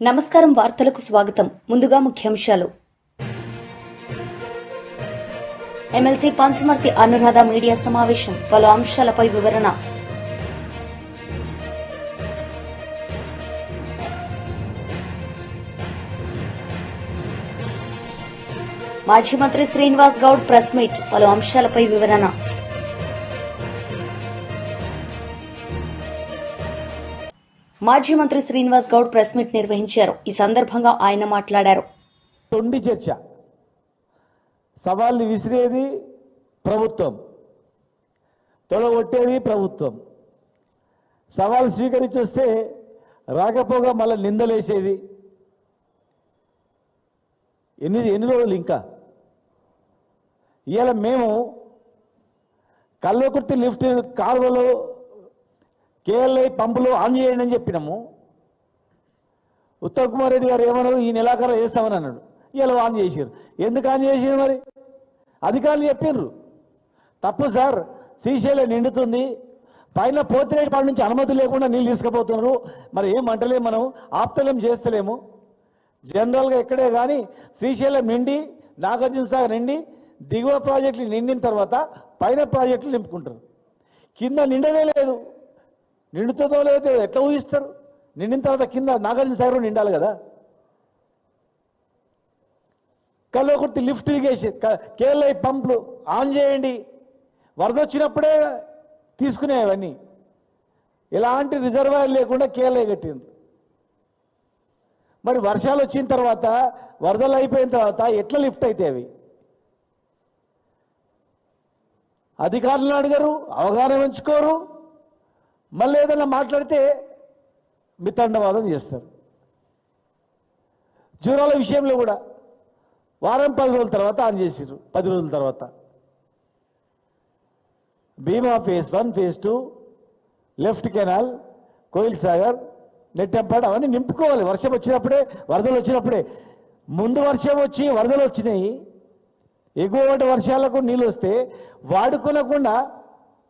నమస్కారం వార్తలకు స్వాగతం. ముందుగా ముఖ్యాంశాలు. ఎమ్మెల్సీ పంచమర్తి అనురాధ మీడియా సమావేశం, పలు అంశాలపై వివరణ. మాజీ మంత్రి శ్రీనివాస్ గౌడ్ ప్రెస్ మీట్, పలు అంశాలపై వివరణ. మాజీ మంత్రి శ్రీనివాస్ గౌడ్ ప్రెస్ మీట్ నిర్వహించారు. ఈ సందర్భంగా ఆయన మాట్లాడారు. తొండి చర్చ, సవాల్ని విసిరేది ప్రభుత్వం, తొలగొట్టేది ప్రభుత్వం. సవాల్ స్వీకరించి వస్తే రాకపోగా మళ్ళీ నిందలేసేది. ఎన్ని రోజులు ఇంకా? ఇవాళ మేము కల్వకుర్తి లిఫ్ట్ కాలువలో కేఎల్ఐ పంపులు ఆన్ చేయండి అని చెప్పినాము. ఉత్తమ్ కుమార్ రెడ్డి గారు ఏమన్నారు, ఈ నెలాఖరు వేస్తామని అన్నాడు. ఇలా ఆన్ చేసారు. ఎందుకు ఆన్ చేసారు? మరి అధికారులు చెప్పారు తప్పు సార్, శ్రీశైలం నిండుతుంది, పైన పోతిరేటిపాడు నుంచి అనుమతి లేకుండా నీళ్ళు తీసుకుపోతున్నారు, మరి ఏం అంటలేము, మనం ఆప్తలేం చేస్తలేము. జనరల్గా ఎక్కడే కానీ శ్రీశైలం నిండి నాగార్జున సాగర్ నిండి దిగువ ప్రాజెక్టులు నిండిన తర్వాత పైన ప్రాజెక్టులు నింపుకుంటారు. కింద నిండనే లేదు. నిండుతుందో లేదో ఎట్లా ఊహిస్తారు? నిండిన తర్వాత కింద నాగార్జున సాగర్ నిండాలి కదా. కల్వకుర్తి లిఫ్ట్ ఇరిగేషన్ కేఎల్ఐ పంపులు ఆన్ చేయండి, వరద వచ్చినప్పుడే తీసుకునేవన్నీ. ఎలాంటి రిజర్వాయర్ లేకుండా కేఎల్ఐ కట్టింది. మరి వర్షాలు వచ్చిన తర్వాత, వరదలు అయిపోయిన తర్వాత ఎట్లా లిఫ్ట్ అయితే అవి? అధికారులను అడిగారు, అవగాహన ఉంచుకోరు. మళ్ళీ ఏదైనా మాట్లాడితే మితండవాదం చేస్తారు. జూరాల విషయంలో కూడా వారం 10 రోజుల తర్వాత ఆన్ చేసారు. 10 రోజుల తర్వాత Bhima phase 1 phase 2 left canal Koil Sagar Nettempadu అవన్నీ నింపుకోవాలి. వర్షం వచ్చినప్పుడే, వరదలు వచ్చినప్పుడే. ముందు వర్షం వచ్చి వరదలు వచ్చినాయి, ఎగువ వర్షాలకు నీళ్ళు వస్తే వాడుకోనకుండా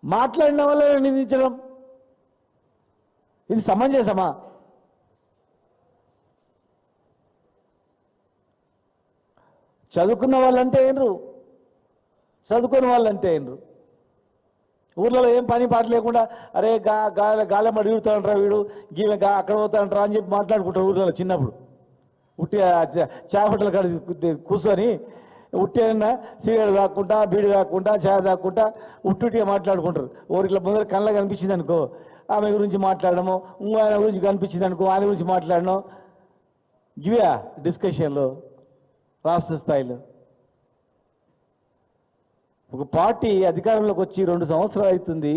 మాట్లాడిన వల్ల నిందించడం, ఇది సమంజసమా? చదువుకున్న వాళ్ళంటే ఏంరు, చదువుకున్న వాళ్ళంటే ఏంరు? ఊర్లలో ఏం పని పాట లేకుండా అరే గాలెం అడుగుతాడంటారా వీడు, గీమె అక్కడ పోతాడంటారా అని చెప్పి మాట్లాడుకుంటారు ఊర్లలో. చిన్నప్పుడు ఉట్టి చేపట్టల కాడ కూర్చొని ఉట్టి అయినా సిగరెట్ తాక్కుంటా, బీడి తాక్కుంటా, ఛాయ్ తాక్కుంటా ఉట్టిగా మాట్లాడుకుంటారు. ఊరిట్లా ముందర కళ్ళ కనిపించింది అనుకో, ఆమె గురించి మాట్లాడము, ఇంకో ఆయన గురించి కనిపించింది అనుకో, ఆయన గురించి మాట్లాడడం. ఇవే డిస్కషన్లో రాష్ట్ర స్థాయిలో. ఒక పార్టీ అధికారంలోకి వచ్చి 2 సంవత్సరాలు అవుతుంది.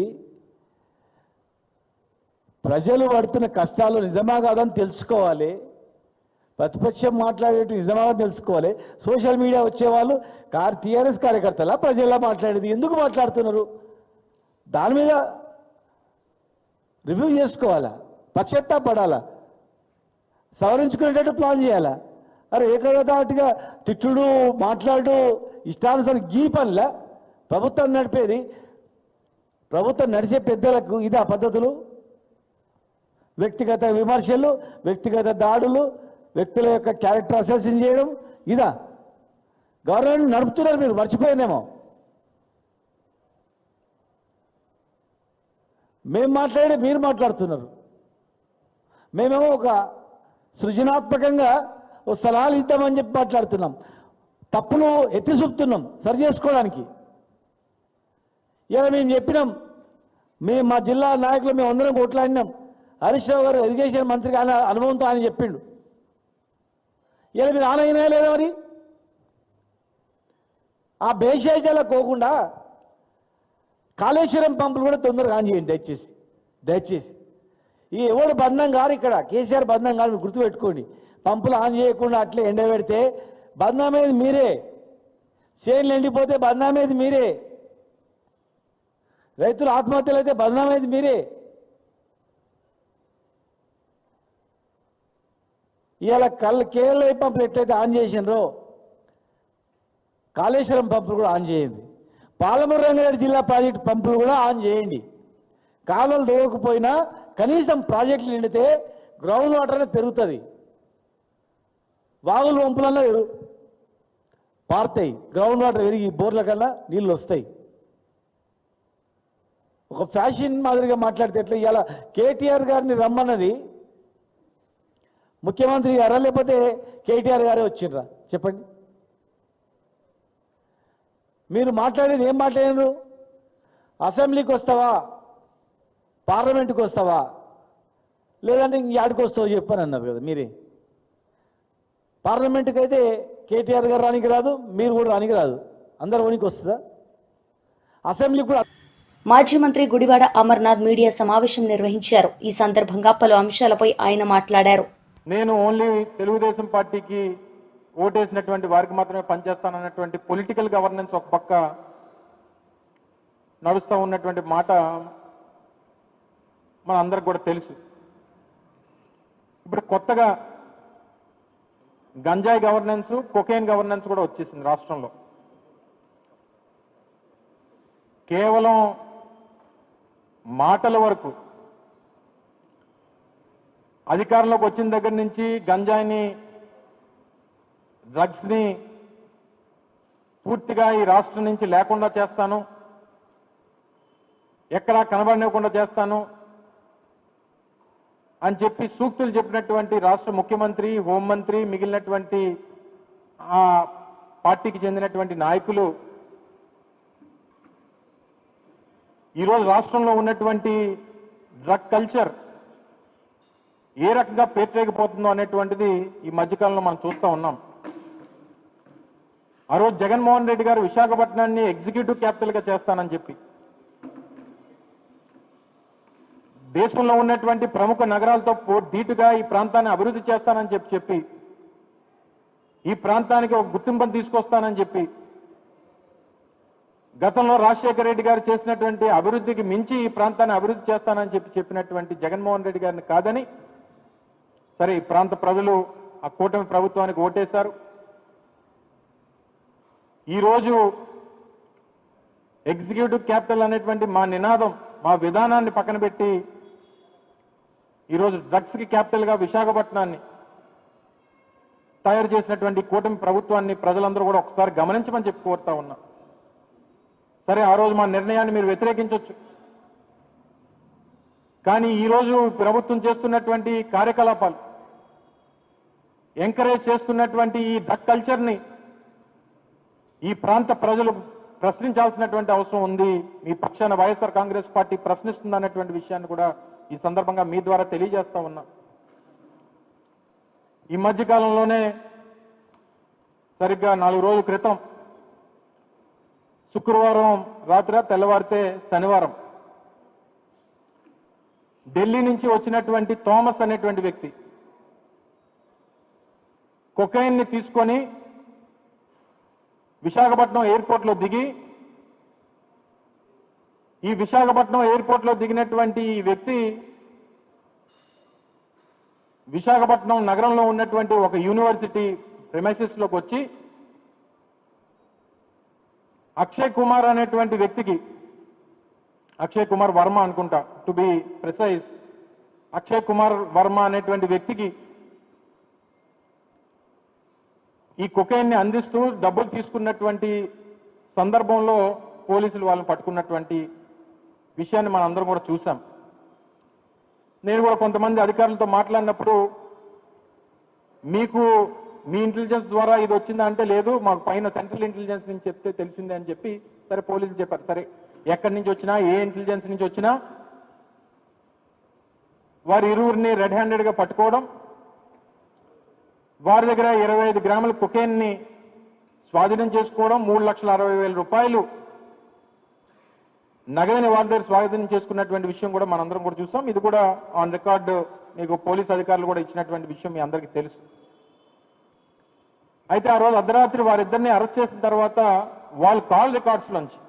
ప్రజలు పడుతున్న కష్టాలు నిజమా కాదని తెలుసుకోవాలి. ప్రతిపక్షం మాట్లాడేటి నిజమా తెలుసుకోవాలి. సోషల్ మీడియా వచ్చేవాళ్ళు టీఆర్ఎస్ కార్యకర్తలా ప్రజల్లా మాట్లాడేది ఎందుకు మాట్లాడుతున్నారు? దాని మీద రివ్యూ చేసుకోవాలా, పశ్చాత్తాపడాలా, సవరించుకునేటట్టు ప్లాన్ చేయాలా. అరే ఏకదాటిగా తిట్టుడు, మాట్లాడు, ఇష్టానుసారం గీ పనిలా ప్రభుత్వం నడిపేది. ప్రభుత్వం నడిచే పెద్దలకు ఇదా పద్ధతులు? వ్యక్తిగత విమర్శలు, వ్యక్తిగత దాడులు, వ్యక్తుల యొక్క క్యారెక్టర్ అసెసిన్ చేయడం, ఇదా గవర్నమెంట్ నడుపుతున్నారు? మీరు మర్చిపోయినేమో. మేము మాట్లాడి మీరు మాట్లాడుతున్నారు. మేమేమో ఒక సృజనాత్మకంగా ఒక సలహాలు ఇద్దామని చెప్పి మాట్లాడుతున్నాం. తప్పులు ఎత్తి చూపుతున్నాం సరి చేసుకోవడానికి. ఇలా మేము చెప్పినాం, మేము మా జిల్లా నాయకులు మేము అందరం కొట్లాడినాం. హరీష్ రావు గారు ఇరిగేషన్ మంత్రికి ఆయన అనుభవంతో ఆయన చెప్పిండు. ఇలా మీరు ఆన్ అయినా లేదా? మరి ఆ బేషేజాలకు పోకుండా కాళేశ్వరం పంపులు కూడా తొందరగా ఆన్ చేయండి దయచేసి. ఈ ఎవడు బంధం గారు ఇక్కడ, కేసీఆర్ బంధం గారు, మీరు గుర్తుపెట్టుకోండి. పంపులు ఆన్ చేయకుండా అట్లే ఎండబెడితే బంధమేది మీరే, చేనులు ఎండిపోతే బంధమేది మీరే, రైతులు ఆత్మహత్యలు అయితే బంధమేది మీరే. ఇవాళ కేఎల్ఐ పంపులు ఎట్లయితే ఆన్ చేసినారో కాళేశ్వరం పంపులు కూడా ఆన్ చేయండి. పాలమూరు రంగారెడ్డి జిల్లా ప్రాజెక్టు పంపులు కూడా ఆన్ చేయండి. కాలువలు తోవకపోయినా కనీసం ప్రాజెక్టులు నిండితే గ్రౌండ్ వాటర్ అనేది పెరుగుతుంది. వాగులు వంపులలో పారుతాయి, గ్రౌండ్ వాటర్ పెరిగి బోర్ల కన్నా నీళ్ళు వస్తాయి. ఒక ఫ్యాషన్ మాదిరిగా మాట్లాడితే ఎట్లా? ఇవాళ కేటీఆర్ గారిని రమ్మన్నది ముఖ్యమంత్రి గారా లేకపోతే కేటీఆర్ గారే వచ్చిండ్రా? చెప్పండి. మీరు మాట్లాడేది ఏం మాట్లాడారు? అసెంబ్లీకి వస్తావా, పార్లమెంట్కి వస్తావా, లేదంటే ఇంక యాడికి వస్తావో చెప్పని అన్నారు కదా మీరే. పార్లమెంట్కి అయితే కేటీఆర్ గారు రానికి రాదు, మీరు కూడా రానికి రాదు, అందరు ఓనికి వస్తుందా? అసెంబ్లీకి కూడా. మాజీ మంత్రి గుడివాడ అమర్నాథ్ మీడియా సమావేశం నిర్వహించారు. ఈ సందర్భంగా పలు అంశాలపై ఆయన మాట్లాడారు. నేను ఓన్లీ తెలుగుదేశం పార్టీకి ఓటేసినటువంటి వారికి మాత్రమే పనిచేస్తానన్నటువంటి పొలిటికల్ గవర్నెన్స్ ఒక పక్క నడుస్తూ ఉన్నటువంటి మాట మన అందరికి కూడా తెలుసు. ఇప్పుడు కొత్తగా గంజాయి గవర్నెన్స్, కొకైన్ గవర్నెన్స్ కూడా వచ్చేసింది రాష్ట్రంలో. కేవలం మాటల వరకు అధికారంలోకి వచ్చిన దగ్గర నుంచి గంజాయిని, డ్రగ్స్ని పూర్తిగా ఈ రాష్ట్రం నుంచి లేకుండా చేస్తాను, ఎక్కడా కనబడనివ్వకుండా చేస్తాను అని చెప్పి సూక్తులు చెప్పినటువంటి రాష్ట్ర ముఖ్యమంత్రి, హోంమంత్రి, మిగిలినటువంటి ఆ పార్టీకి చెందినటువంటి నాయకులు ఈరోజు రాష్ట్రంలో ఉన్నటువంటి డ్రగ్ కల్చర్ ఏ రకంగా పేటరేగిపోతుందో అనేటువంటిది ఈ మధ్యకాలంలో మనం చూస్తూ ఉన్నాం. ఆ రోజు జగన్మోహన్ రెడ్డి గారు విశాఖపట్నాన్ని ఎగ్జిక్యూటివ్ క్యాపిటల్గా చేస్తానని చెప్పి, దేశంలో ఉన్నటువంటి ప్రముఖ నగరాలతో ధీటుగా ఈ ప్రాంతాన్ని అభివృద్ధి చేస్తానని చెప్పి ఈ ప్రాంతానికి ఒక గుర్తింపును తీసుకొస్తానని చెప్పి, గతంలో రాజశేఖర రెడ్డి గారు చేసినటువంటి అభివృద్ధికి మించి ఈ ప్రాంతాన్ని అభివృద్ధి చేస్తానని చెప్పినటువంటి జగన్మోహన్ రెడ్డి గారిని కాదని, సరే ఈ ప్రాంత ప్రజలు ఆ కూటమి ప్రభుత్వానికి ఓటేశారు. ఈరోజు ఎగ్జిక్యూటివ్ క్యాపిటల్ అనేటువంటి మా నినాదం, మా విధానాన్ని పక్కన పెట్టి ఈరోజు డ్రగ్స్కి క్యాపిటల్గా విశాఖపట్నాన్ని తయారు చేసినటువంటి కూటమి ప్రభుత్వాన్ని ప్రజలందరూ కూడా ఒకసారి గమనించమని చెప్పి కోరుతా ఉన్నా. సరే, ఆ రోజు మా నిర్ణయాన్ని మీరు వ్యతిరేకించవచ్చు, కానీ ఈరోజు ప్రభుత్వం చేస్తున్నటువంటి కార్యకలాపాలు, ఎంకరేజ్ చేస్తున్నటువంటి ఈ డ్రగ్ కల్చర్ని ఈ ప్రాంత ప్రజలు ప్రశ్నించాల్సినటువంటి అవసరం ఉంది. మీ పక్షాన వైఎస్ఆర్ కాంగ్రెస్ పార్టీ ప్రశ్నిస్తుందన్నటువంటి విషయాన్ని కూడా ఈ సందర్భంగా మీ ద్వారా తెలియజేస్తా ఉన్నా. ఈ మధ్యకాలంలోనే సరిగ్గా 4 రోజుల క్రితం శుక్రవారం రాత్రి తెల్లవారితే శనివారం ఢిల్లీ నుంచి వచ్చినటువంటి థామస్ అనేటువంటి వ్యక్తి కొకైన్ని తీసుకొని విశాఖపట్నం ఎయిర్పోర్ట్లో దిగి, ఈ విశాఖపట్నం ఎయిర్పోర్ట్లో దిగినటువంటి ఈ వ్యక్తి విశాఖపట్నం నగరంలో ఉన్నటువంటి ఒక యూనివర్సిటీ ప్రిమైసెస్లోకి వచ్చి అక్షయ్ కుమార్ అనేటువంటి వ్యక్తికి, అక్షయ్ కుమార్ వర్మ అనుకుంటా to be precise, Akshay Kumar Varma అనేటువంటి వ్యక్తికి ఈ కొకైన్ని అందిస్తూ డబ్బులు తీసుకున్నటువంటి సందర్భంలో పోలీసులు వాళ్ళని పట్టుకున్నటువంటి విషయాన్ని మనం అందరం కూడా చూసాం. నేను కూడా కొంతమంది అధికారులతో మాట్లాడినప్పుడు, మీకు మీ ఇంటెలిజెన్స్ ద్వారా ఇది వచ్చిందా అంటే లేదు, మాకు పైన సెంట్రల్ ఇంటెలిజెన్స్ నుంచి చెప్తే తెలిసిందే అని చెప్పి, సరే పోలీసులు చెప్పారు. సరే, ఎక్కడి నుంచి వచ్చినా, ఏ ఇంటెలిజెన్స్ నుంచి వచ్చినా వారి ఇరువురిని రెడ్ హ్యాండెడ్గా పట్టుకోవడం, వారి దగ్గర 25 గ్రాముల కొకైన్ని స్వాధీనం చేసుకోవడం, 3,60,000 రూపాయలు నగదుని వారి దగ్గర స్వాధీనం చేసుకున్నటువంటి విషయం కూడా మనందరం కూడా చూసాం. ఇది కూడా ఆన్ రికార్డు మీకు పోలీస్ అధికారులు కూడా ఇచ్చినటువంటి విషయం మీ అందరికీ తెలుసు. అయితే ఆ రోజు అర్ధరాత్రి వారిద్దరిని అరెస్ట్ చేసిన తర్వాత వాళ్ళ కాల్ రికార్డ్స్లోంచి,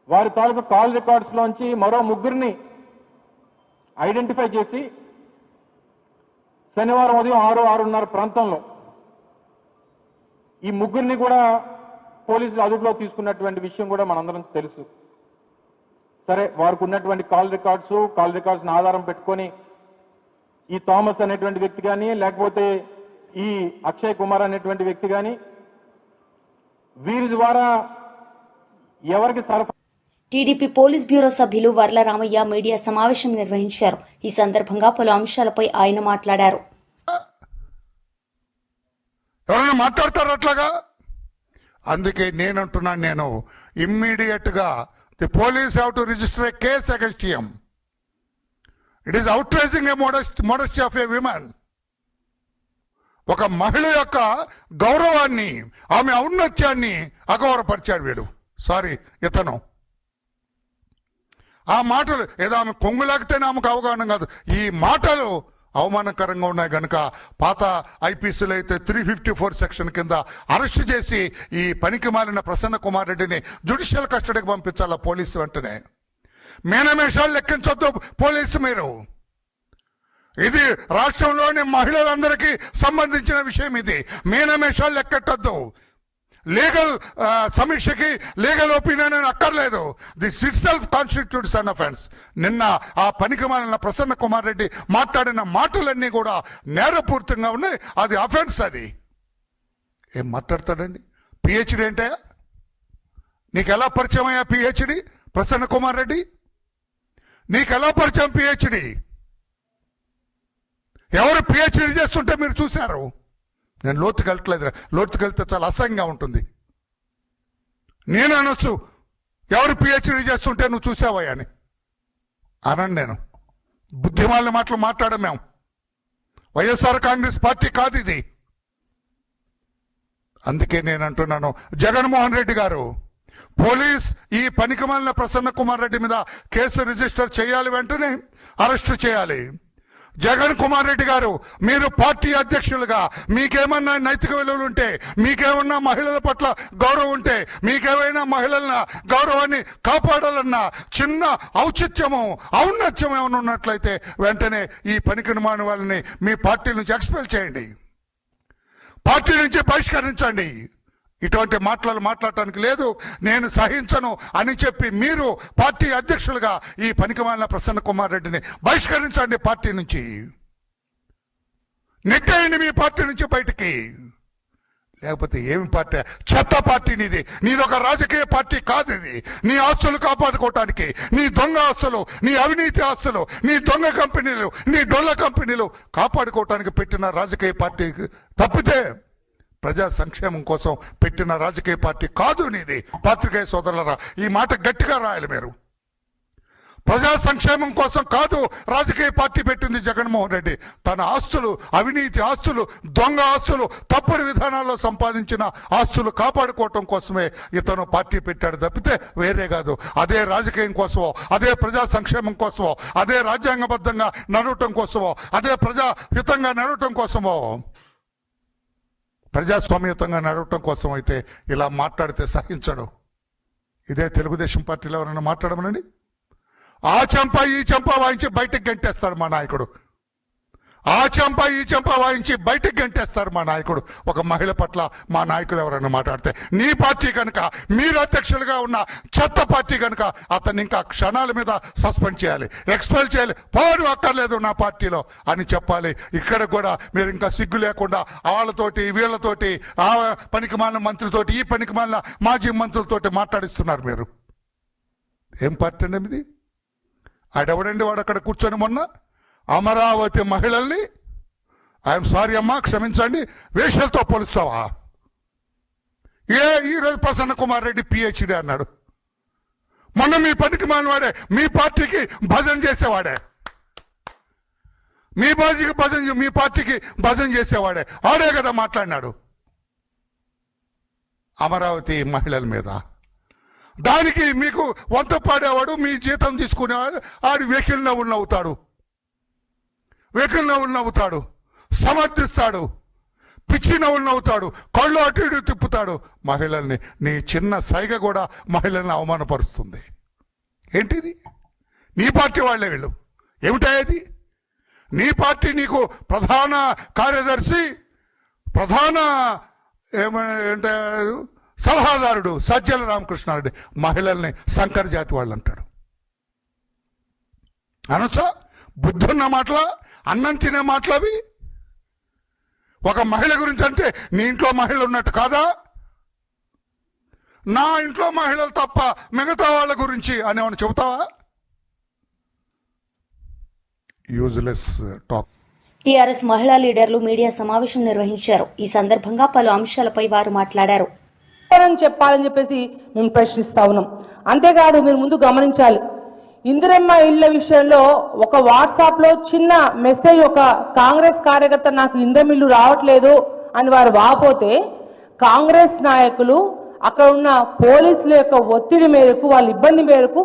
వారి తాలూకు కాల్ రికార్డ్స్లోంచి మరో 3 ఐడెంటిఫై చేసి శనివారం ఉదయం 6-6:30 ప్రాంతంలో ఈ 3 కూడా పోలీసులు అదుపులో తీసుకున్నటువంటి విషయం కూడా మనందరం తెలుసు. సరే, వారికి ఉన్నటువంటి కాల్ రికార్డ్స్ని ఆధారం పెట్టుకొని ఈ థామస్ అనేటువంటి వ్యక్తి కానీ, లేకపోతే ఈ అక్షయ్ కుమార్ అనేటువంటి వ్యక్తి కానీ వీరి ద్వారా ఎవరికి సరఫరా టీడీపీ పోలీస్ బ్యూరో సభ్యులు వర్ల రామయ్య మీడియా సమావేశం నిర్వహించారు. ఈ సందర్భంగా పలు అంశాలపై ఆయన మాట్లాడారు. ఎవరైనా మాట్లాడతారు అట్లాగా? అందుకే నేనంటున్నాను, నేను ఇమ్మీడియట్ గా the police have to register A case against him. It is outraging A modesty of A women. ఒక మహిళ యొక్క గౌరవాన్ని, ఆమె ఔన్నత్యాన్ని అగౌరవపరిచాడు వీడు. సారీ, ఇతను ఆ మాటలు ఏదో ఆమె కొంగులాగితేనే ఆమెకు అవగాహన కాదు. ఈ మాటలు అవమానకరంగా ఉన్నాయి కనుక పాత ఐపీసీలో అయితే 354 సెక్షన్ కింద అరెస్ట్ చేసి ఈ పనికి మాలిన ప్రసన్న కుమార్ రెడ్డిని జ్యుడిషియల్ కస్టడీకి పంపించాల పోలీసు. వెంటనే మేనమేషాలు లెక్కించొద్దు పోలీసు మీరు. ఇది రాష్ట్రంలోని మహిళలందరికీ సంబంధించిన విషయం. ఇది మేనమేషాలు లెక్కెట్టొద్దు. లీగల్ సమీక్షకి లీగల్ ఒపీనియన్ అని అక్కర్లేదు. This it self constitutes an offence. నిన్న ఆ పనికి మాలిన ప్రసన్న కుమార్ రెడ్డి మాట్లాడిన మాటలన్నీ కూడా నేరపూరితంగా ఉన్నాయి. అది అఫెన్స్. అది ఏం మాట్లాడతాడండి? పిహెచ్డి అంటే నీకు ఎలా పరిచయం అయ్యా పిహెచ్డి? ప్రసన్న కుమార్ రెడ్డి నీకు ఎలా పరిచయం పిహెచ్డి? ఎవరు పిహెచ్డి చేస్తుంటే మీరు చూశారు? నేను లోతుకి వెళ్ళట్లేదు. లోతుకి వెళ్తే చాలా అసహ్యంగా ఉంటుంది. నేను అనొచ్చు, ఎవరు పిహెచ్డి చేస్తుంటే నువ్వు చూసావయ్యా అని అనండి. నేను బుద్ధిమాలిన మాటలు మాట్లాడము. మేము వైఎస్ఆర్ కాంగ్రెస్ పార్టీ కాదు ఇది. అందుకే నేను అంటున్నాను, జగన్మోహన్ రెడ్డి గారు, పోలీస్ ఈ పనికిమాలిన ప్రసన్న కుమార్ రెడ్డి మీద కేసు రిజిస్టర్ చేయాలి, వెంటనే అరెస్టు చేయాలి. జగన్ కుమార్ రెడ్డి గారు, మీరు పార్టీ అధ్యక్షులుగా మీకేమన్నా నైతిక విలువలు ఉంటే, మీకేమన్నా మహిళల పట్ల గౌరవం ఉంటే, మీకేమైనా మహిళల గౌరవాన్ని కాపాడాలన్న చిన్న ఔచిత్యము ఔన్నత్యం ఏమైనా ఉన్నట్లయితే వెంటనే ఈ పనికి మాలిన వాళ్ళని మీ పార్టీ నుంచి ఎక్స్పెల్ చేయండి, పార్టీ నుంచి బహిష్కరించండి. ఇటువంటి మాటలు మాట్లాడటానికి లేదు, నేను సహించను అని చెప్పి మీరు పార్టీ అధ్యక్షులుగా ఈ పనికిమాలిన ప్రసన్న కుమార్ రెడ్డిని బహిష్కరించండి. పార్టీ నుంచి నెట్టేయండి, మీ పార్టీ నుంచి బయటికి. లేకపోతే ఏమి పార్టీ? చెత్త పార్టీ నీది. నీదొక రాజకీయ పార్టీ కాదు ఇది. నీ ఆస్తులు కాపాడుకోవటానికి, నీ దొంగ ఆస్తులు, నీ అవినీతి ఆస్తులు, నీ దొంగ కంపెనీలు, నీ డొల్ల కంపెనీలు కాపాడుకోవటానికి పెట్టిన రాజకీయ పార్టీ తప్పితే ప్రజా సంక్షేమం కోసం పెట్టిన రాజకీయ పార్టీ కాదు నీది. పాత్రికేయ సోదరులరా, ఈ మాట గట్టిగా రాయాలి మీరు. ప్రజా సంక్షేమం కోసం కాదు రాజకీయ పార్టీ పెట్టింది జగన్మోహన్ రెడ్డి. తన ఆస్తులు, అవినీతి ఆస్తులు, దొంగ ఆస్తులు, తప్పుడు విధానాల్లో సంపాదించిన ఆస్తులు కాపాడుకోవటం కోసమే ఇతను పార్టీ పెట్టాడు తప్పితే వేరే కాదు. అదే రాజకీయం కోసమో, అదే ప్రజా సంక్షేమం కోసమో, అదే రాజ్యాంగబద్ధంగా నడవటం కోసమో, అదే ప్రజాహితంగా నడవటం కోసమో, ప్రజాస్వామ్యతంగా నడవటం కోసం అయితే ఇలా మాట్లాడితే సహించడు. ఇదే తెలుగుదేశం పార్టీలో ఎవరైనా మాట్లాడమనండి, ఆ చెంప ఈ చెంప వాయించి బయటకు గంటేస్తాడు మా నాయకుడు. ఆ చెంప ఈ చెంప వాయించి బయటకు గంటేస్తారు మా నాయకుడు. ఒక మహిళ పట్ల మా నాయకులు ఎవరైనా మాట్లాడితే, నీ పార్టీ కనుక, మీరు అధ్యక్షులుగా ఉన్న చెత్త పార్టీ కనుక అతన్ని ఇంకా క్షణాల మీద సస్పెండ్ చేయాలి, ఎక్స్పెల్ చేయాలి. పోరు అక్కర్లేదు నా పార్టీలో అని చెప్పాలి. ఇక్కడ కూడా మీరు ఇంకా సిగ్గు లేకుండా వాళ్ళతోటి వీళ్ళతోటి, ఆ పనికి మాలిన మంత్రితోటి, ఈ పనికి మాలిన మాజీ మంత్రులతోటి మాట్లాడిస్తున్నారు మీరు. ఏం పార్టీ అండి ఇది? ఆడెవడండి వాడు అక్కడ కూర్చొని మొన్న అమరావతి మహిళల్ని, ఐఎమ్ సారీ అమ్మా క్షమించండి, వేషలతో పోలుస్తావా? ఈరోజు ప్రసన్న కుమార్ రెడ్డి పిహెచ్డి అన్నాడు. మొన్న మీ పనికి మాలినవాడే, మీ పార్టీకి భజన చేసేవాడే, మీ పార్టీకి భజన చేసేవాడే, ఆడే కదా మాట్లాడినాడు అమరావతి మహిళల మీద. దానికి మీకు వంత పాడేవాడు, మీ జీతం తీసుకునేవాడు, ఆడి వెకిల్ నవ్వులు నవ్వుతాడు, సమర్థిస్తాడు, పిచ్చి నవ్వులు నవ్వుతాడు, కళ్ళు అటు ఇటు తిప్పుతాడు మహిళల్ని. నీ చిన్న సైగ కూడా మహిళల్ని అవమానపరుస్తుంది. ఏంటిది? నీ పార్టీ వాళ్ళే వీళ్ళు. ఏమిటాయేది? నీ పార్టీ నీకు ప్రధాన కార్యదర్శి, ప్రధాన ఏమంటే సలహాదారుడు సజ్జల రామకృష్ణారెడ్డి మహిళల్ని శంకర్ జాతి వాళ్ళు అంటాడు. అనొచ్చా? బుద్ధున్న మాటల, అన్నం తినే మాటలవి. ఒక మహిళ గురించి అంటే నీ ఇంట్లో మహిళ ఉన్నట్టు కాదా? నా ఇంట్లో మహిళలు తప్ప మిగతా వాళ్ళ గురించి అని ఏమైనా చెబుతావా? Useless talk. టీఆర్ఎస్ మహిళా లీడర్లు మీడియా సమావేశం నిర్వహించారు. ఈ సందర్భంగా పలు అంశాలపై వారు మాట్లాడారు. చెప్పాలని చెప్పేసి మేము ప్రశ్నిస్తా ఉన్నాం. అంతేకాదు, మీరు ముందు గమనించాలి, ఇందిరమ్మ ఇళ్ల విషయంలో ఒక వాట్సాప్ లో చిన్న మెసేజ్, ఒక కాంగ్రెస్ కార్యకర్త నాకు ఇందిరమ్మ ఇల్లు రావట్లేదు అని వారు వాపోతే, కాంగ్రెస్ నాయకులు అక్కడ ఉన్న పోలీసుల యొక్క ఒత్తిడి మేరకు, వాళ్ళ ఇబ్బంది మేరకు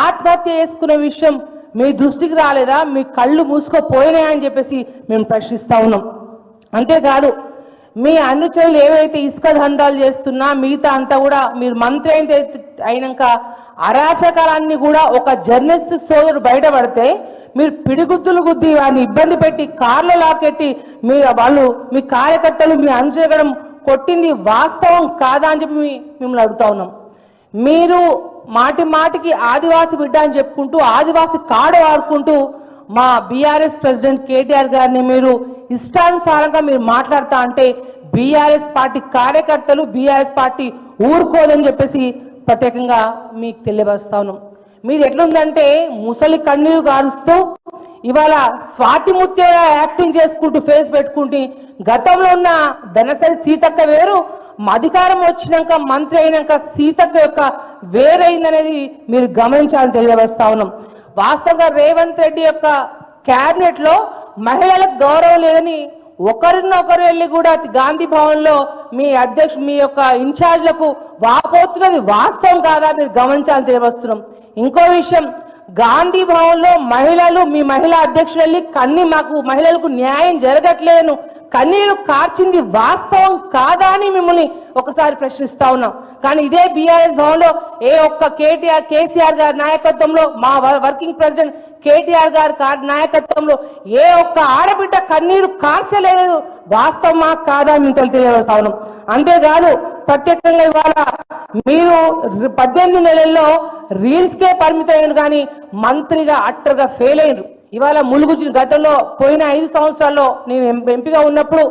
ఆత్మహత్య చేసుకున్న విషయం మీ దృష్టికి రాలేదా? మీ కళ్ళు మూసుకుపోయినాయని చెప్పేసి మేము ప్రశ్నిస్తా ఉన్నాం. అంతేకాదు, మీ అనుచరులు ఏవైతే ఇసుక దందాలు చేస్తున్నా మిగతా అంతా కూడా మీరు మంత్రి అయినాక అరాచకాలన్నీ కూడా ఒక జర్నలిస్ట్ సోదరుడు బయటపడితే మీరు పిడిగుద్దులు గుద్ది వారిని ఇబ్బంది పెట్టి కార్లో లాకెట్టి మీ కార్యకర్తలు మీ అనుచరగడం కొట్టింది వాస్తవం కాదా అని చెప్పి మిమ్మల్ని అడుగుతా ఉన్నాం. మీరు మాటి మాటికి ఆదివాసి బిడ్డ అని చెప్పుకుంటూ ఆదివాసి కార్డు వాడుకుంటూ మా బీఆర్ఎస్ ప్రెసిడెంట్ కేటీఆర్ గారిని మీరు ఇష్టానుసారంగా మీరు మాట్లాడతా అంటే బీఆర్ఎస్ పార్టీ కార్యకర్తలు, బీఆర్ఎస్ పార్టీ ఊరుకోదని చెప్పేసి ప్రత్యేకంగా మీకు తెలియపరుస్తా ఉన్నాం. మీరు ఎట్లుందంటే ముసలి కన్నీరు గారుస్తూ ఇవాళ స్వాతి ముత్య యాక్టింగ్ చేసుకుంటూ ఫేస్ పెట్టుకుంటూ, గతంలో ఉన్న ధనసరి సీతక్క వేరు, అధికారం వచ్చినాక మంత్రి అయినాక సీతక్క యొక్క వేరైందనేది మీరు గమనించాలని తెలియవస్తా ఉన్నాం. వాస్తవంగా రేవంత్ రెడ్డి యొక్క క్యాబినెట్ లో మహిళలకు గౌరవం లేదని ఒకరినొకరు వెళ్ళి కూడా గాంధీ భవన్ లో మీ యొక్క ఇన్ఛార్జ్లకు వాపోతున్నది వాస్తవం కాదా మీరు గమనించాలని తెలియవస్తున్నాం. ఇంకో విషయం, గాంధీ భవన్ లో మహిళలు, మీ మహిళా అధ్యక్షులు వెళ్ళి మాకు మహిళలకు న్యాయం జరగట్లేను కన్నీరు కార్చింది వాస్తవం కాదా అని మిమ్మల్ని ఒకసారి ప్రశ్నిస్తా ఉన్నాం. కానీ ఇదే బీఆర్ఎస్ భవన్ లో ఏ ఒక్క కేసీఆర్ గారి నాయకత్వంలో, మా వర్కింగ్ ప్రెసిడెంట్ కేటీఆర్ గారి నాయకత్వంలో ఏ ఒక్క ఆడబిడ్డ కన్నీరు కార్చలేదు. వాస్తవమా కాదా మేము తెలియజేస్తా ఉన్నాం. అంతేకాదు, ప్రత్యేకంగా ఇవాళ మీరు 18 నెలల్లో రీల్స్ కే పరిమితమైన కానీ మంత్రిగా అట్టర్గా ఫెయిల్ అయ్యారు. ఇవాళ ములుగు గతంలో పోయిన 5 సంవత్సరాల్లో నేను ఎంపీగా ఉన్నప్పుడు,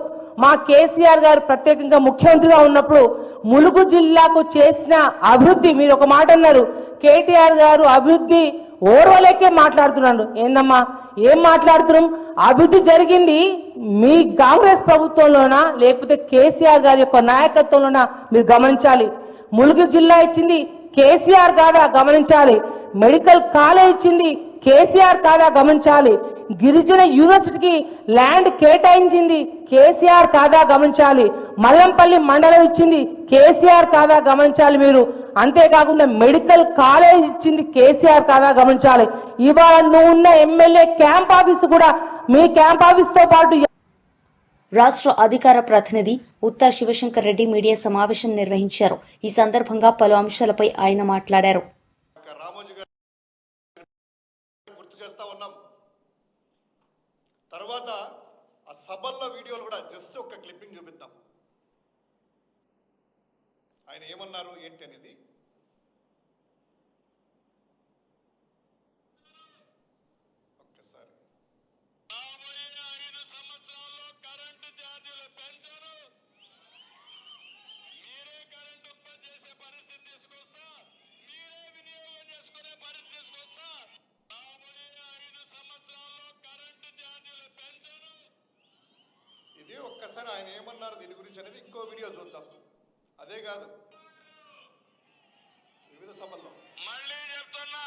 మా కేసీఆర్ గారు ప్రత్యేకంగా ముఖ్యమంత్రిగా ఉన్నప్పుడు ములుగు జిల్లాకు చేసిన అభివృద్ధి, మీరు ఒక మాట అన్నారు, కేటీఆర్ గారు అభివృద్ధి ఓర్వలేకే మాట్లాడుతున్నాడు. ఏందమ్మా, ఏం మాట్లాడుతున్నాం? అభివృద్ధి జరిగింది మీ కాంగ్రెస్ ప్రభుత్వంలోనా లేకపోతే కేసీఆర్ గారి యొక్క నాయకత్వంలోనా మీరు గమనించాలి. ములుగు జిల్లా ఇచ్చింది కేసీఆర్ కాదా గమనించాలి. మెడికల్ కాలేజ్ ఇచ్చింది కేసీఆర్ కాదా గమనించాలి. గిరిజన యూనివర్సిటీకి ల్యాండ్ కేటాయించింది కేసీఆర్ కాదా గమనించాలి. మల్లంపల్లి మండలం ఇచ్చింది కేసీఆర్ కాదా గమనించాలి మీరు. అంతేకాకుండా మెడికల్ కాలేజ్ ఇచ్చింది కేసీఆర్ కాదా గమనించాలి. ఇవాళ నువ్వు ఉన్న ఎమ్మెల్యే క్యాంప్ ఆఫీసు కూడా మీ క్యాంప్ ఆఫీస్ తో పాటు. రాష్ట్ర అధికార ప్రతినిధి ఉత్తా శివశంకర్ రెడ్డి మీడియా సమావేశం నిర్వహించారు. ఈ సందర్భంగా పలు అంశాలపై ఆయన మాట్లాడారు. తర్వాత ఆ సభల్లో వీడియోలు కూడా జస్ట్ ఒక క్లిప్పింగ్ చూపిద్దాం. ఆయన ఏమన్నారు ఏంటి అనేది. ఒక్కసారి ఇది ఒక్కసారి ఆయన ఏమన్నారు దీని గురించి అనేది ఇంకో వీడియో చూద్దాం. అదే కాదు, వివిధ సభల్లో మళ్ళీ చెప్తున్నా,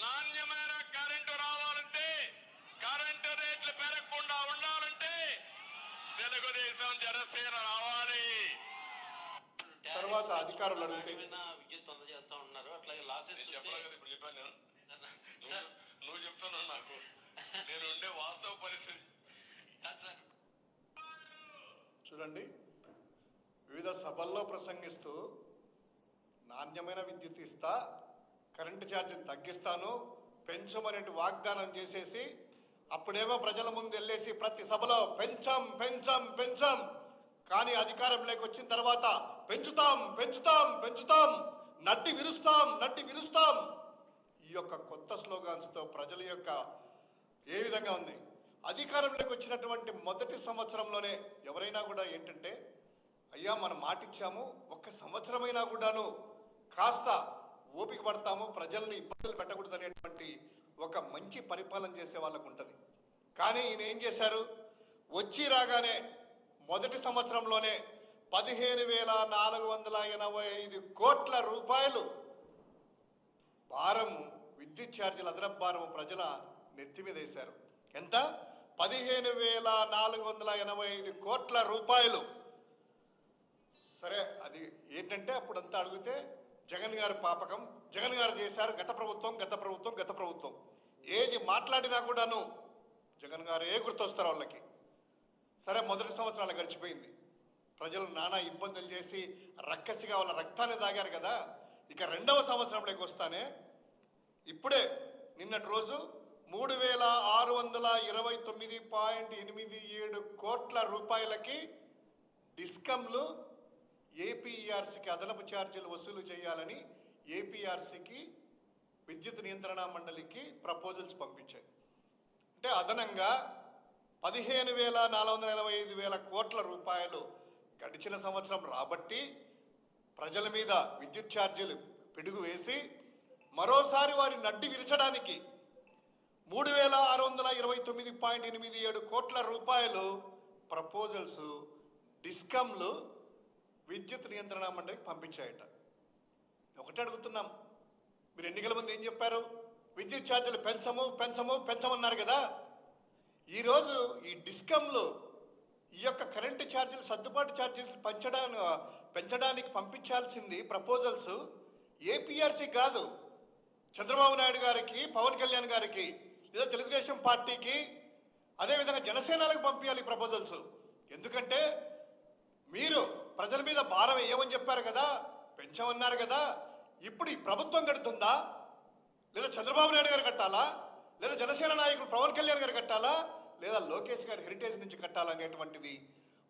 నాణ్యమైన కరెంటు రావాలంటే, కరెంటు రేట్లు పెరగకుండా ఉండాలంటే తెలుగుదేశం జనసేన రావాలి. తర్వాత అధికారులు అడిగితే విద్యుత్ అందజేస్తా ఉన్నారు. అట్లాగే లాసెస్ చెప్పాను. నువ్వు చెప్తున్నావు నాకు, నేను ఉండే వాస్తవ పరిస్థితి. చూడండి, వివిధ సభల్లో ప్రసంగిస్తూ నాణ్యమైన విద్యుత్ ఇస్తా, కరెంటు ఛార్జీలు తగ్గిస్తాను, పెంచమనే వాగ్దానం చేసేసి అప్పుడేమో ప్రజల ముందు వెళ్ళేసి ప్రతి సభలో పెంచాం పెంచాం పెంచాం, కానీ అధికారంలోకి వచ్చిన తర్వాత పెంచుతాం పెంచుతాం పెంచుతాం, నడ్డి విరుస్తాం నడ్డి విరుస్తాం. ఈ యొక్క కొత్త స్లోగాన్స్తో ప్రజల యొక్క ఏ విధంగా ఉంది. అధికారంలోకి వచ్చినటువంటి మొదటి సంవత్సరంలోనే ఎవరైనా కూడా ఏంటంటే, అయ్యా మనం మాటిచ్చాము, ఒక్క సంవత్సరమైనా కూడాను కాస్త ఓపిక పడతాము, ప్రజల్ని ఇబ్బందులు పెట్టకూడదు అనేటువంటి ఒక మంచి పరిపాలన చేసే వాళ్ళకు ఉంటుంది. కానీ ఈయన ఏం చేశారు? వచ్చి రాగానే మొదటి సంవత్సరంలోనే 15,485 కోట్ల రూపాయలు భారం, విద్యుత్ ఛార్జీల అదనపు భారం ప్రజల నెత్తి మీద వేశారు. ఎంత? 15,485 కోట్ల రూపాయలు. సరే, అది ఏంటంటే అప్పుడంతా అడిగితే జగన్ గారి పాపకం, జగన్ గారు చేశారు, గత ప్రభుత్వం. ఏది మాట్లాడినా కూడాను జగన్ గారు గుర్తొస్తారు వాళ్ళకి. సరే, మొదటి సంవత్సరాలు గడిచిపోయింది. ప్రజలు నానా ఇబ్బందులు చేసి రక్కసిగా వాళ్ళ రక్తాన్ని తాగారు కదా. ఇక రెండవ సంవత్సరంలోకి వస్తానే ఇప్పుడే నిన్నటి రోజు 3,629.87 కోట్ల రూపాయలకి డిస్కంలు ఏపీఆర్సీకి అదనపు ఛార్జీలు వసూలు చేయాలని ఏపీఆర్సీకి విద్యుత్ నియంత్రణ మండలికి ప్రపోజల్స్ పంపించాయి. అంటే అదనంగా 15,485 కోట్ల రూపాయలు గడిచిన సంవత్సరం రాబట్టి ప్రజల మీద విద్యుత్ ఛార్జీలు పిడుగు వేసి మరోసారి వారి నడ్డి విరచడానికి 3,629.87 కోట్ల రూపాయలు ప్రపోజల్స్ డిస్కంలు విద్యుత్ నియంత్రణ మండలికి పంపించాయట. ఒకటి అడుగుతున్నాం, మీరు ఎన్నికల ముందు ఏం చెప్పారు? విద్యుత్ ఛార్జీలు పెంచమన్నారు కదా. ఈరోజు ఈ డిస్కంలు ఈ యొక్క కరెంటు ఛార్జీలు, సర్దుబాటు ఛార్జీలు పెంచడానికి పంపించాల్సింది ప్రపోజల్స్ ఏపీఆర్సీ కాదు, చంద్రబాబు నాయుడు గారికి, పవన్ కళ్యాణ్ గారికి, లేదా తెలుగుదేశం పార్టీకి, అదేవిధంగా జనసేనలకు పంపించాలి ప్రపోజల్స్. ఎందుకంటే మీరు ప్రజల మీద భారం వేయమని చెప్పారు కదా, పెంచమన్నారు కదా. ఇప్పుడు ఈ ప్రభుత్వం కడుతుందా, లేదా చంద్రబాబు నాయుడు గారు కట్టాలా, లేదా జనసేన నాయకులు పవన్ కళ్యాణ్ గారు కట్టాలా, లేదా లోకేష్ గారి హెరిటేజ్ నుంచి కట్టాలనేటువంటిది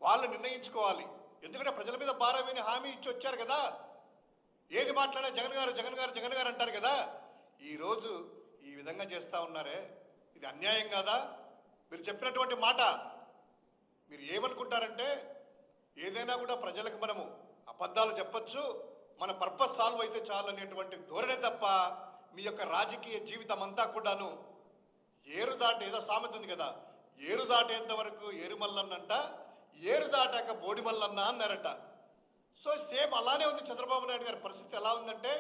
వాళ్ళు నిర్ణయించుకోవాలి. ఎందుకంటే ప్రజల మీద భారం అని హామీ ఇచ్చి వచ్చారు కదా. ఏది మాట్లాడా జగన్ గారు అంటారు కదా. ఈరోజు ఈ విధంగా చేస్తూ ఉన్నారే, ఇది అన్యాయం కాదా? మీరు చెప్పినటువంటి మాట మీరు ఏమనుకుంటారంటే, ఏదైనా కూడా ప్రజలకు మనము అబద్ధాలు చెప్పచ్చు, మన పర్పస్ సాల్వ్ అయితే చాలు అనేటువంటి ధోరణి తప్ప మీ యొక్క రాజకీయ జీవితం అంతా కూడాను ఏరు దాటి, ఏదో సామెత ఉంది కదా, ఏరు దాటేంత వరకు ఏరుమల్లన్నంట, ఏరు దాటాక బోడిమల్లన్న అన్నారట. సో సేమ్ అలానే ఉంది చంద్రబాబు నాయుడు గారి పరిస్థితి. ఎలా ఉందంటే,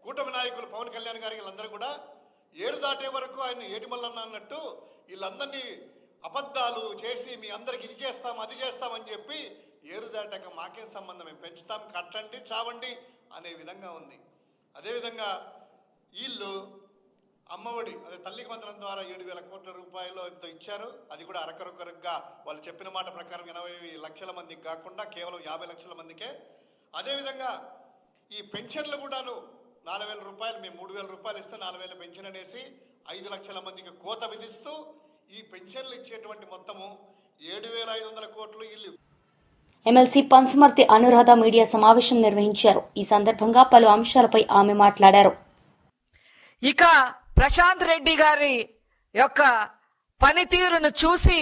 కూటమి నాయకులు పవన్ కళ్యాణ్ గారి వీళ్ళందరూ కూడా ఏరు దాటే వరకు ఆయన ఏటిమల్లన్న అన్నట్టు వీళ్ళందరినీ అబద్ధాలు చేసి మీ అందరికి ఇది చేస్తాం అది చేస్తామని చెప్పి ఏరు దాటాక మాకేం సంబంధం, మేము పెంచుతాం, కట్టండి చావండి అనే విధంగా ఉంది. అదేవిధంగా వీళ్ళు అమ్మఒడి, అదే తల్లికి వందనం ద్వారా 7,000 కోట్ల రూపాయలు ఎంతో ఇచ్చారు. అది కూడా అరకొరగా వాళ్ళు చెప్పిన మాట ప్రకారం 80 లక్షల మందికి కాకుండా కేవలం 50 లక్షల మందికే. అదేవిధంగా ఈ పెన్షన్లు కూడాను 4,000 రూపాయలు, మేము 3,000 రూపాయలు ఇస్తే 4,000 పెన్షన్ అనేసి 5 లక్షల మందికి కోత విధిస్తూ ఈ పెన్షన్లు ఇచ్చేటువంటి మొత్తము 7,500 కోట్లు ఇల్లు. ఎమ్మెల్సీ పంచుమర్తి అనురాధ మీడియా సమావేశం నిర్వహించారు. ఈ సందర్భంగా పలు అంశాలపై ఆమె మాట్లాడారు. ఇక ప్రశాంత్ రెడ్డి గారి యొక్క పనితీరును చూసి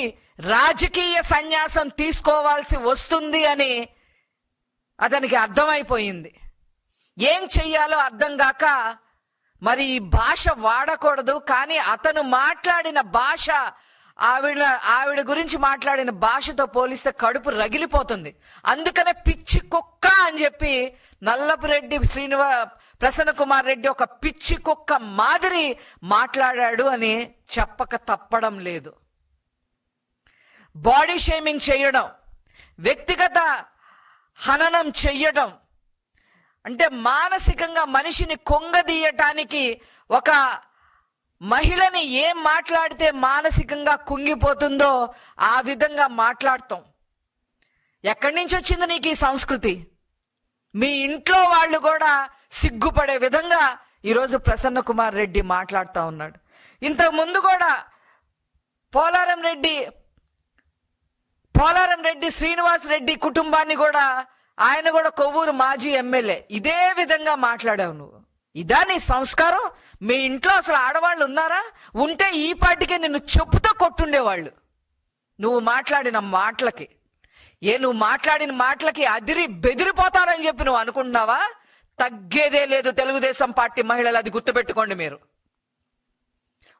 రాజకీయ సన్యాసం తీసుకోవాల్సి వస్తుంది అని అతనికి అర్థమైపోయింది. ఏం చెయ్యాలో అర్థం కాక మరి ఈ భాష వాడకూడదు, కానీ అతను మాట్లాడిన భాష, ఆవిడ గురించి మాట్లాడిన భాషతో పోలిస్తే కడుపు రగిలిపోతుంది. అందుకనే పిచ్చి కుక్క అని చెప్పి నల్లపురెడ్డి ప్రసన్న కుమార్ రెడ్డి ఒక పిచ్చి కుక్క మాదిరి మాట్లాడాడు అని చెప్పక తప్పడం లేదు. బాడీ షేమింగ్ చేయడం, వ్యక్తిగత హననం చెయ్యడం, అంటే మానసికంగా మనిషిని కొంగదీయటానికి, ఒక మహిళని ఏం మాట్లాడితే మానసికంగా కుంగిపోతుందో ఆ విధంగా మాట్లాడతాం. ఎక్కడి నుంచి వచ్చింది నీకు ఈ సంస్కృతి? మీ ఇంట్లో వాళ్ళు కూడా సిగ్గుపడే విధంగా ఈరోజు ప్రసన్న కుమార్ రెడ్డి మాట్లాడుతూ ఉన్నాడు. ఇంతకు ముందు కూడా పోలారం రెడ్డి శ్రీనివాస్ రెడ్డి కుటుంబాన్ని కూడా, ఆయన కూడా కొవ్వూరు మాజీ ఎమ్మెల్యే, ఇదే విధంగా మాట్లాడావు నువ్వు. ఇదా నీ సంస్కారం? మీ ఇంట్లో అసలు ఆడవాళ్ళు ఉన్నారా? ఉంటే ఈ పాటికే నిన్ను చెప్పుతో కొట్టుండేవాళ్ళు. నువ్వు మాట్లాడిన మాటలకి. నువ్వు మాట్లాడిన మాటలకి అదిరి బెదిరిపోతారని చెప్పి నువ్వు అనుకుంటున్నావా? తగ్గేదే లేదు తెలుగుదేశం పార్టీ మహిళలు, అది గుర్తుపెట్టుకోండి మీరు.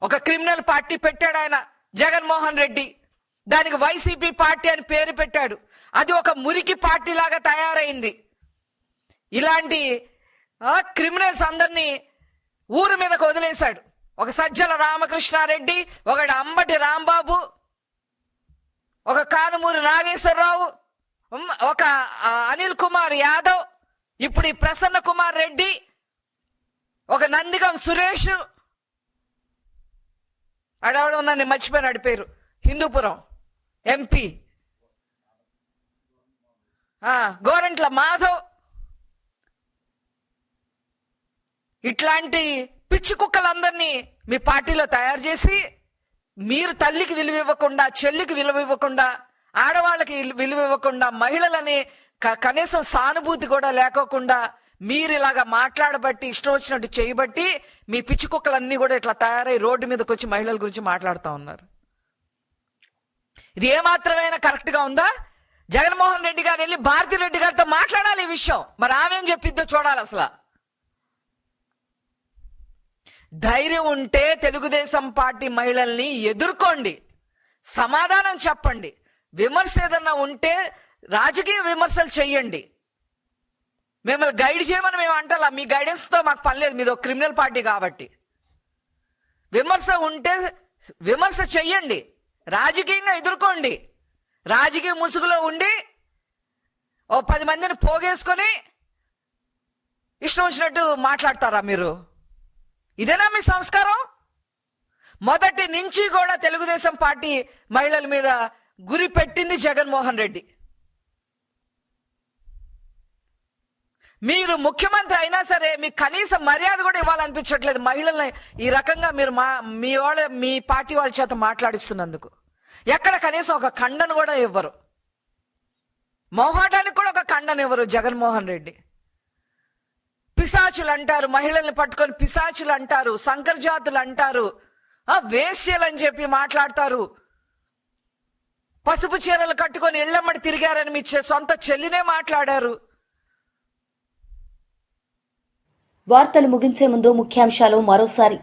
ఒక క్రిమినల్ పార్టీ పెట్టాడు ఆయన జగన్మోహన్ రెడ్డి, దానికి వైసీపీ పార్టీ అని పేరు పెట్టాడు. అది ఒక మురికి పార్టీ లాగా తయారైంది. ఇలాంటి క్రిమినల్స్ అందరినీ ఊరు మీదకు వదిలేశాడు. ఒక సజ్జల రామకృష్ణారెడ్డి, ఒకటి అంబటి రాంబాబు, ఒక కానుమూరి నాగేశ్వరరావు, ఒక అనిల్ కుమార్ యాదవ్, ఇప్పుడు ఈ ప్రసన్న కుమార్ రెడ్డి, ఒక నందిగం సురేష్, అడవడ ఉన్న మర్చిపోయినాడు పేరు, హిందూపురం ఎంపీ, గోరంట్ల మాధవ్. ఇట్లాంటి పిచ్చి కుక్కలందరినీ మీ పార్టీలో తయారు చేసి మీరు తల్లికి విలువ ఇవ్వకుండా, చెల్లికి విలువ ఇవ్వకుండా, ఆడవాళ్ళకి విలువ ఇవ్వకుండా, మహిళలని కనీసం సానుభూతి కూడా లేకోకుండా మీరు ఇలాగా మాట్లాడబట్టి, ఇష్టం వచ్చినట్టు చేయబట్టి మీ పిచ్చి కుక్కలన్నీ కూడా ఇట్లా తయారై రోడ్డు మీదకి వచ్చి మహిళల గురించి మాట్లాడుతూ ఉన్నారు. ఇది ఏమాత్రమైనా కరెక్ట్ గా ఉందా? జగన్మోహన్ రెడ్డి గారు వెళ్ళి భారతి రెడ్డి గారితో మాట్లాడాలి ఈ విషయం. మరి ఆమె ఏం చెప్పిద్దో చూడాలి. అసలు ధైర్యం ఉంటే తెలుగుదేశం పార్టీ మహిళల్ని ఎదుర్కోండి, సమాధానం చెప్పండి. విమర్శ ఏదన్నా ఉంటే రాజకీయ విమర్శలు చెయ్యండి. మిమ్మల్ని గైడ్ చేయమని మేము అంటలా, మీ గైడెన్స్ తో మాకు పని లేదు, మీది ఒక క్రిమినల్ పార్టీ కాబట్టి. విమర్శ ఉంటే విమర్శ చెయ్యండి, రాజకీయంగా ఎదుర్కోండి. రాజకీయ ముసుగులో ఉండి ఓ 10 మందిని పోగేసుకొని ఇష్టం వచ్చినట్టు మాట్లాడతారా మీరు? ఇదేనా మీ సంస్కారం? మొదటి నుంచి కూడా తెలుగుదేశం పార్టీ మహిళల మీద గురి పెట్టింది జగన్మోహన్ రెడ్డి. మీరు ముఖ్యమంత్రి అయినా సరే మీకు కనీసం మర్యాద కూడా ఇవ్వాలనిపించట్లేదు మహిళల్ని ఈ రకంగా మీరు మీ పార్టీ వాళ్ళ చేత మాట్లాడిస్తున్నందుకు. ఎక్కడ కనీసం ఒక ఖండన కూడా ఇవ్వరు, మొహాటానికి కూడా ఒక ఖండన ఇవ్వరు జగన్మోహన్ రెడ్డి. పిశాచులు అంటారు, మహిళల్ని పట్టుకొని పిశాచులు అంటారు, సంకరజాతులు అంటారు, వేశ్యలని చెప్పి మాట్లాడతారు. పసుపు చీరలు కట్టుకొని ఇళ్లమ్మడి తిరిగారని మీ సొంత చెల్లినే మాట్లాడారు. వార్తలు ముగించే ముందు ముఖ్యాంశాలు మరోసారి.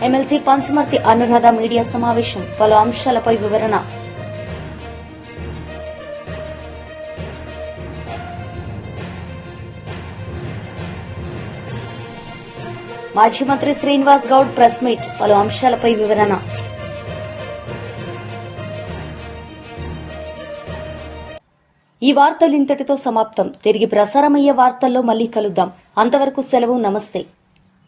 ఎమ్మెల్సీ పంచమర్తి అనురాధ మీడియా సమావేశం, పలు అంశాలపై వివరణ. మాజీ మంత్రి శ్రీనివాస్ గౌడ్ ప్రెస్ మీట్, పలు అంశాలపై వివరణ. ఈ వార్తలు ఇంతటితో సమాప్తం. తిరిగి ప్రసారమయ్యే వార్తల్లో మళ్లీ కలుద్దాం. అంతవరకు సెలవు, నమస్తే.